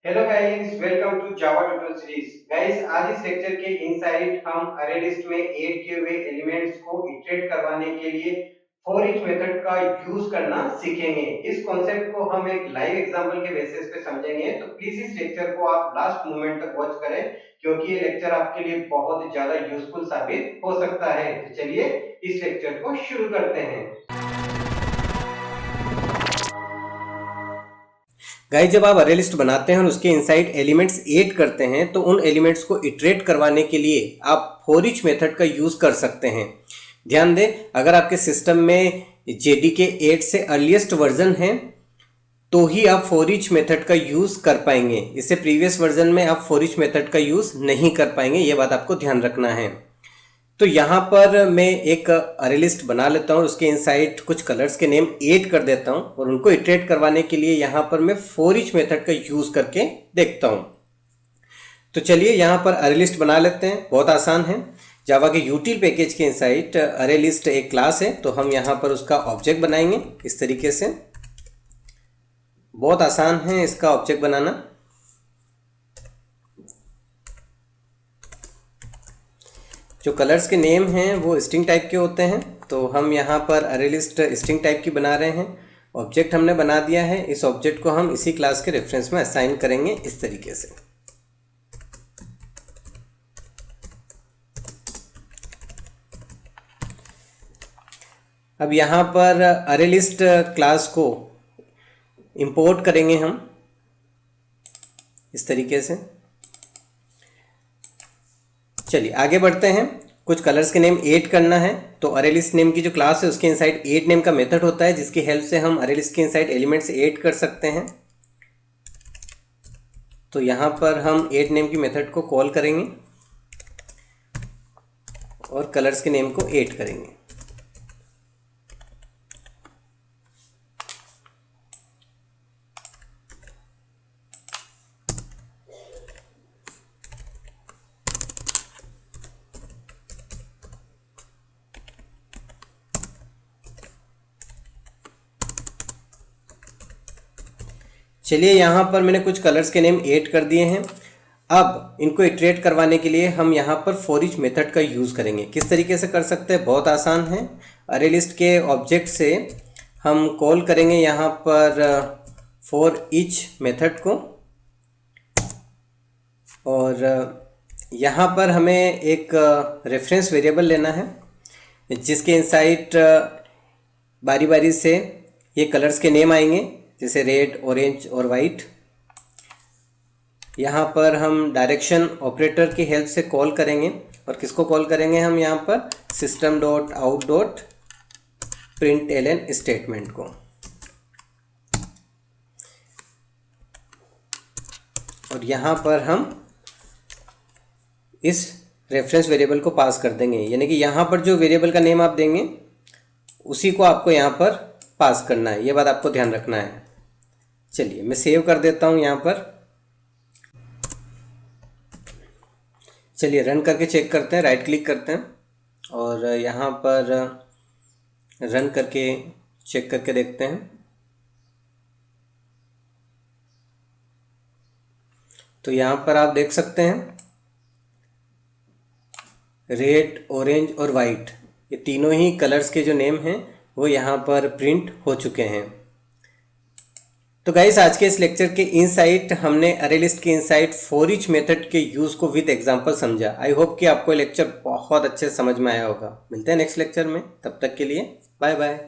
Hello guys, welcome to Java tutorial series. Guys, आज इस lecture के इनसाइड हम अरे लिस्ट में ऐड किए हुए एलिमेंट्स को इटरेट करवाने के लिए फॉर ईच मेथड का यूज करना सीखेंगे। इस कॉन्सेप्ट को हम एक लाइव एग्जांपल के बेसिस पे समझेंगे, तो प्लीज इस लेक्चर को आप लास्ट मोमेंट तक वॉच करें, क्योंकि ये लेक्चर आपके लिए बहुत ज्यादा यूजफुल साबित हो सकता है। तो चलिए इस लेक्चर को शुरू करते हैं। गाइस, जब आप अरे लिस्ट बनाते हैं और उसके इनसाइड एलिमेंट्स ऐड करते हैं तो उन एलिमेंट्स को इटरेट करवाने के लिए आप फॉर ईच मेथड का यूज कर सकते हैं। ध्यान दें, अगर आपके सिस्टम में जेडीके 8 से अर्लीस्ट वर्जन है तो ही आप फॉर ईच मेथड का यूज कर पाएंगे। इससे प्रीवियस वर्जन में आप फॉर ईच मेथड का यूज नहीं कर पाएंगे, ये बात आपको ध्यान रखना है। तो यहाँ पर मैं एक अरे लिस्ट बना लेता हूँ, उसके इनसाइड कुछ कलर्स के नेम ऐड कर देता हूँ और उनको इटरेट करवाने के लिए यहाँ पर मैं फॉर ईच मेथड का यूज करके देखता हूँ। तो चलिए यहाँ पर अरे लिस्ट बना लेते हैं, बहुत आसान है। जावा के यूटिल पैकेज के इनसाइड अरे लिस्ट एक क्लास है, तो हम यहाँ पर उसका ऑब्जेक्ट बनाएंगे इस तरीके से। बहुत आसान है इसका ऑब्जेक्ट बनाना। जो कलर्स के नेम हैं वो स्ट्रिंग टाइप के होते हैं, तो हम यहाँ पर अरे लिस्ट स्ट्रिंग टाइप की बना रहे हैं। ऑब्जेक्ट हमने बना दिया है, इस ऑब्जेक्ट को हम इसी क्लास के रेफरेंस में असाइन करेंगे इस तरीके से। अब यहाँ पर अरे लिस्ट क्लास को इंपोर्ट करेंगे हम इस तरीके से। चलिए आगे बढ़ते हैं। कुछ कलर्स के नेम ऐड करना है, तो अरे लिस्ट नेम की जो क्लास है उसके इनसाइड ऐड नेम का मेथड होता है, जिसकी हेल्प से हम अरे लिस्ट के इनसाइड एलिमेंट्स ऐड कर सकते हैं। तो यहाँ पर हम ऐड नेम की मेथड को कॉल करेंगे और कलर्स के नेम को ऐड करेंगे। चलिए यहाँ पर मैंने कुछ कलर्स के नेम ऐड कर दिए हैं। अब इनको इटरेट करवाने के लिए हम यहाँ पर फॉर ईच मेथड का यूज़ करेंगे। किस तरीके से कर सकते हैं, बहुत आसान है। अरे लिस्ट के ऑब्जेक्ट से हम कॉल करेंगे यहाँ पर फॉर ईच मेथड को, और यहाँ पर हमें एक रेफरेंस वेरिएबल लेना है, जिसके इनसाइड बारी बारी से ये कलर्स के नेम आएंगे, जैसे रेड, ऑरेंज और वाइट। यहाँ पर हम डायरेक्शन ऑपरेटर की हेल्प से कॉल करेंगे, और किसको कॉल करेंगे हम यहाँ पर system dot out dot print ln statement को। और यहाँ पर हम इस रेफरेंस वेरिएबल को पास कर देंगे, यानी कि यहाँ पर जो वेरिएबल का नेम आप देंगे उसी को आपको यहाँ पर पास करना है, ये बात आपको ध्यान रखना है। चलिए मैं सेव कर देता हूँ यहाँ पर। चलिए रन करके चेक करते हैं, राइट क्लिक करते हैं और यहाँ पर रन करके चेक करके देखते हैं। तो यहाँ पर आप देख सकते हैं रेड, ऑरेंज और वाइट, ये तीनों ही कलर्स के जो नेम हैं वो यहाँ पर प्रिंट हो चुके हैं। तो गाइस, आज के इस लेक्चर के इनसाइट हमने अरे लिस्ट के इनसाइट फॉर ईच मेथड के यूज को विद एग्जांपल समझा। आई होप कि आपको ये लेक्चर बहुत अच्छे समझ में आया होगा। मिलते हैं नेक्स्ट लेक्चर में, तब तक के लिए बाय बाय।